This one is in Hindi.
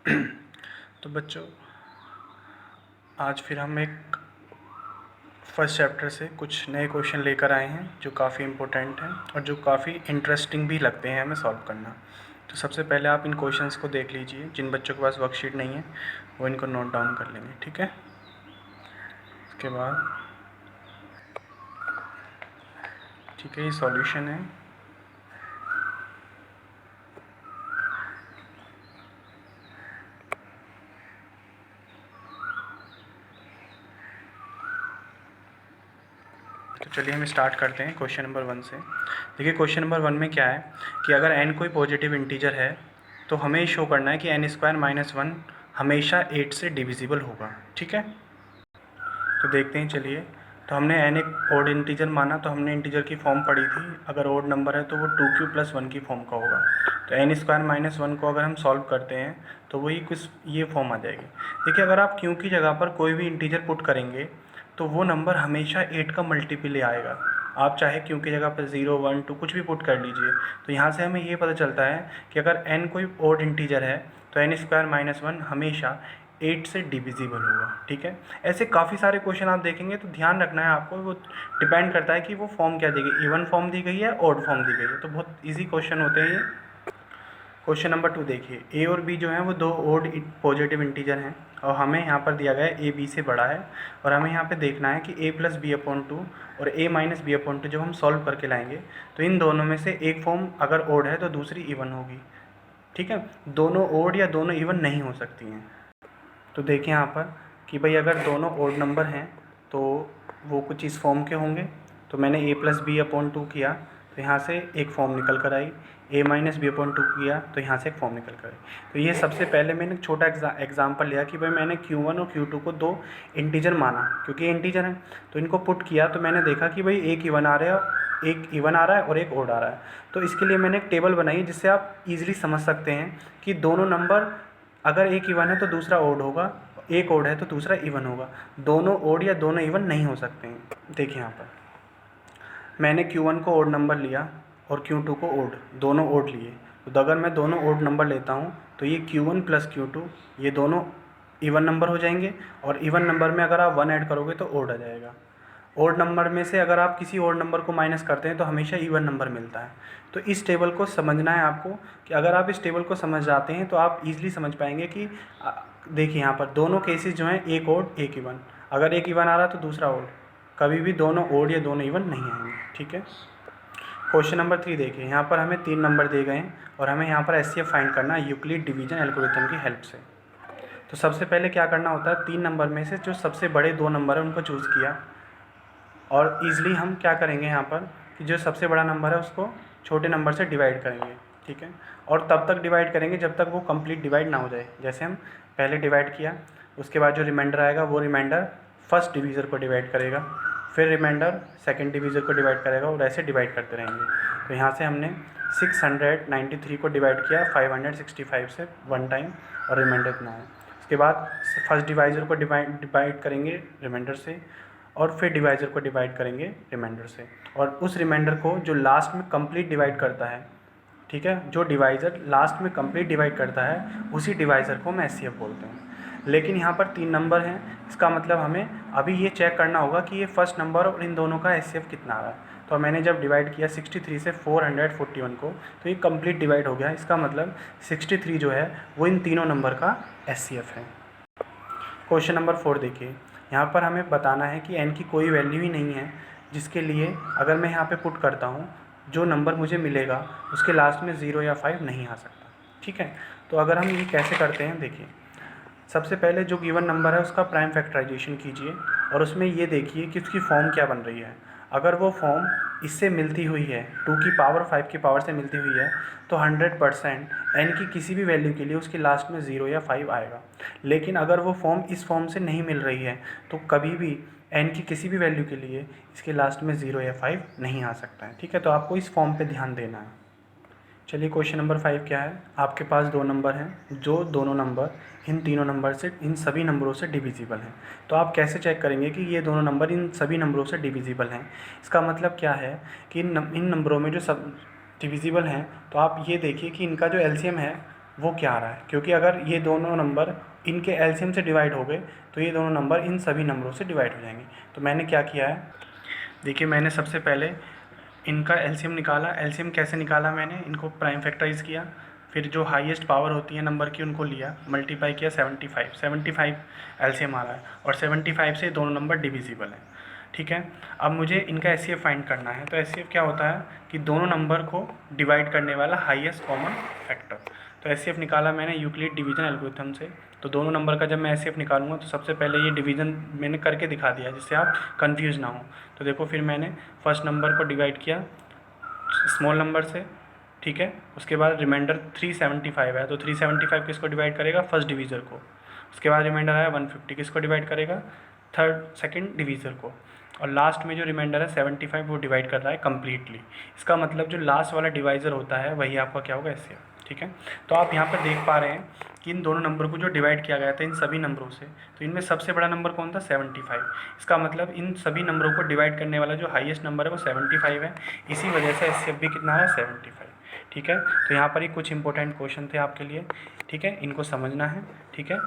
तो बच्चों, आज फिर हम एक फर्स्ट चैप्टर से कुछ नए क्वेश्चन लेकर आए हैं जो काफ़ी इम्पोर्टेंट हैं और जो काफ़ी इंटरेस्टिंग भी लगते हैं हमें सॉल्व करना। तो सबसे पहले आप इन क्वेश्चंस को देख लीजिए। जिन बच्चों के पास वर्कशीट नहीं है वो इनको नोट डाउन कर लेंगे, ठीक है। उसके बाद ठीक है, ये सॉल्यूशन है। तो चलिए हम स्टार्ट करते हैं क्वेश्चन नंबर 1 से। देखिए क्वेश्चन नंबर 1 में क्या है कि अगर n कोई पॉजिटिव इंटीजर है तो हमें शो करना है कि n² - 1 हमेशा 8 से डिविजिबल होगा, ठीक है। तो देखते हैं, चलिए। तो हमने n एक ओड इंटीजर माना, तो हमने इंटीजर की फॉर्म पढ़ी थी। अगर ओड नंबर है तो वो 2q + 1 की फॉर्म का होगा। तो n² - 1 को अगर हम सॉल्व करते हैं तो वही कुछ ये फॉर्म आ जाएगी। देखिए अगर आप q की जगह पर कोई भी इंटीजर पुट करेंगे तो वो नंबर हमेशा 8 का मल्टीपल ही आएगा। आप चाहे q की जगह पर 0, 1, 2 कुछ भी पुट कर लीजिए। तो यहाँ से हमें ये पता चलता है कि अगर n कोई ओड इंटीजर है तो n² - 1 हमेशा 8 से डिविजिबल होगा, ठीक है। ऐसे काफ़ी सारे क्वेश्चन आप देखेंगे तो ध्यान रखना है आपको, वो डिपेंड करता है कि वो फॉर्म क्या दी गई, इवन फॉर्म दी गई है, ऑड फॉर्म दी गई है। तो बहुत इजी क्वेश्चन होते हैं ये। क्वेश्चन नंबर 2 देखिए, ए और बी जो हैं वो दो ओड पॉजिटिव इंटीजर हैं और हमें यहाँ पर दिया गया है ए बी से बड़ा है और हमें यहाँ पे देखना है कि a + b/2 और a - b/2 जब हम सॉल्व करके लाएंगे तो इन दोनों में से एक फॉर्म अगर ओड है तो दूसरी इवन होगी, ठीक है। दोनों ओड या दोनों इवन नहीं हो सकती हैं। तो देखिए यहाँ पर कि भाई अगर दोनों ओड नंबर हैं तो वो कुछ इस फॉर्म के होंगे। तो मैंने a + b/2 किया तो यहाँ से एक फॉर्म निकल कर आई, a - b/2 किया तो यहाँ से एक फॉर्म निकल कर आई। तो ये सबसे पहले मैंने एक छोटा एग्जाम्पल लिया कि भाई मैंने q1 और q2 को दो इंटीजर माना, क्योंकि ये इंटीजर हैं। तो इनको पुट किया तो मैंने देखा कि भाई एक इवन आ रहा है, एक इवन आ रहा है और एक ओड आ रहा है। तो इसके लिए मैंने एक टेबल बनाई जिससे आप ईजिली समझ सकते हैं कि दोनों नंबर, अगर एक इवन है तो दूसरा ओड होगा, एक ओड है तो दूसरा इवन होगा। दोनों ओड या दोनों इवन नहीं हो सकते हैं। देखिए यहाँ पर मैंने q1 को ओड नंबर लिया और q2 को ओड, दोनों ओड लिए। तो अगर मैं दोनों ओड नंबर लेता हूँ तो ये q1 + q2 ये दोनों इवन नंबर हो जाएंगे और इवन नंबर में अगर आप 1 ऐड करोगे तो ओड आ जाएगा। ओड नंबर में से अगर आप किसी ओड नंबर को माइनस करते हैं तो हमेशा इवन नंबर मिलता है। तो इस टेबल को समझना है आपको कि अगर आप इस टेबल को समझ जाते हैं तो आप ईजिली समझ पाएंगे कि देखिए यहाँ पर दोनों केसेस जो हैं, एक ओड एक इवन। अगर एक इवन आ रहा तो दूसरा ओड, कभी भी दोनों ओड या दोनों इवन नहीं आएंगे, ठीक है। क्वेश्चन नंबर 3 देखिए, यहाँ पर हमें 3 नंबर दिए गए हैं और हमें यहाँ पर HCF फाइंड करना है यूक्लिड डिवीजन एल्गोरिथम की हेल्प से। तो सबसे पहले क्या करना होता है, 3 नंबर में से जो सबसे बड़े 2 नंबर हैं उनको चूज़ किया और ईज़िली हम क्या करेंगे यहाँ पर कि जो सबसे बड़ा नंबर है उसको छोटे नंबर से डिवाइड करेंगे, ठीक है। और तब तक डिवाइड करेंगे जब तक वो कंप्लीट डिवाइड ना हो जाए। जैसे हम पहले डिवाइड किया, उसके बाद जो रिमाइंडर आएगा वो रिमाइंडर फर्स्ट डिवीज़र को डिवाइड करेगा, फिर रिमाइंडर सेकंड डिवीज़र को डिवाइड करेगा और ऐसे डिवाइड करते रहेंगे। तो यहाँ से हमने 693 को डिवाइड किया 565 से 1 टाइम और रिमाइंडर इतना है। उसके बाद फर्स्ट डिवाइज़र को डिवाइड करेंगे रिमाइंडर से और फिर डिवाइज़र को डिवाइड करेंगे रिमाइंडर से, और उस रिमाइंडर को जो लास्ट में कंप्लीट डिवाइड करता है, ठीक है, जो डिवाइज़र लास्ट में कंप्लीट डिवाइड करता है उसी डिवाइज़र को हम HCF बोलते हैं। लेकिन यहाँ पर 3 नंबर हैं, इसका मतलब हमें अभी ये चेक करना होगा कि ये फर्स्ट नंबर और इन दोनों का HCF कितना आ रहा है। तो मैंने जब डिवाइड किया 63 से 441 को तो ये कंप्लीट डिवाइड हो गया। इसका मतलब 63 जो है वो इन तीनों नंबर का HCF है। क्वेश्चन नंबर 4 देखिए, यहाँ पर हमें बताना है कि n की कोई वैल्यू ही नहीं है जिसके लिए अगर मैं यहाँ पे पुट करता हूँ जो नंबर मुझे मिलेगा उसके लास्ट में 0 या 5 नहीं आ सकता, ठीक है। तो अगर हम ये कैसे करते हैं, देखिए सबसे पहले जो गिवन नंबर है उसका प्राइम फैक्टराइजेशन कीजिए और उसमें ये देखिए कि उसकी फॉर्म क्या बन रही है। अगर वो फॉर्म इससे मिलती हुई है, 2 की पावर 5 की पावर से मिलती हुई है, तो 100% n की किसी भी वैल्यू के लिए उसके लास्ट में 0 या 5 आएगा। लेकिन अगर वो फॉर्म इस फॉर्म से नहीं मिल रही है तो कभी भी n की किसी भी वैल्यू के लिए इसके लास्ट में 0 या 5 नहीं आ सकता है, ठीक है। तो आपको इस फॉर्म पे ध्यान देना है। चलिए क्वेश्चन नंबर 5 क्या है, आपके पास 2 नंबर हैं जो दोनों नंबर इन तीनों नंबर से, इन सभी नंबरों से डिविजिबल हैं। तो आप कैसे चेक करेंगे कि ये दोनों नंबर इन सभी नंबरों से डिविजिबल हैं। इसका मतलब क्या है कि इन नंबरों में जो सब डिविजिबल हैं तो आप ये देखिए कि इनका जो LCM है वो क्या आ रहा है, क्योंकि अगर ये दोनों नंबर इनके एलसीएम से डिवाइड हो गए तो ये दोनों नंबर इन सभी नंबरों से डिवाइड हो जाएंगे। तो मैंने क्या किया है, देखिए मैंने सबसे पहले इनका एलसीएम निकाला। एलसीएम कैसे निकाला, मैंने इनको प्राइम फैक्टराइज किया, फिर जो हाईएस्ट पावर होती है नंबर की उनको लिया, मल्टीप्लाई किया 75 एलसीएम आ रहा है, और 75 से दोनों नंबर डिविजिबल हैं। ठीक है, अब मुझे इनका एचसीएफ फाइंड करना है। तो एचसीएफ क्या होता है कि दोनों नंबर को डिवाइड करने वाला हाईएस्ट कॉमन फैक्टर। तो एचसीएफ निकाला मैंने यूक्लिड डिवीजन एल्गोरिथम से। तो दोनों नंबर का जब मैं एचसीएफ निकालूंगा तो सबसे पहले ये डिवीज़न मैंने करके दिखा दिया जिससे आप कंफ्यूज ना हो। तो देखो फिर मैंने फर्स्ट नंबर को डिवाइड किया स्मॉल नंबर से, ठीक है, उसके बाद रिमाइंडर 375 है तो 375 किसको डिवाइड करेगा, फर्स्ट डिवीज़र को। उसके बाद रिमाइंडर आया 150, किसको डिवाइड करेगा, सेकंड डिवीज़र को। और लास्ट में जो रिमाइंडर है 75 वो डिवाइड कर रहा है कम्प्लीटली। इसका मतलब जो लास्ट वाला डिवाइज़र होता है वही आपका क्या होगा, एचसीएफ। ठीक है, तो आप यहाँ पर देख पा रहे हैं कि इन दोनों नंबर को जो डिवाइड किया गया था इन सभी नंबरों से, तो इनमें सबसे बड़ा नंबर कौन था, 75। इसका मतलब इन सभी नंबरों को डिवाइड करने वाला जो हाईएस्ट नंबर है वो 75 है। इसी वजह से एचसीएफ भी कितना है, 75। ठीक है, तो यहाँ पर ही कुछ इंपॉर्टेंट क्वेश्चन थे आपके लिए। ठीक है, इनको समझना है। ठीक है।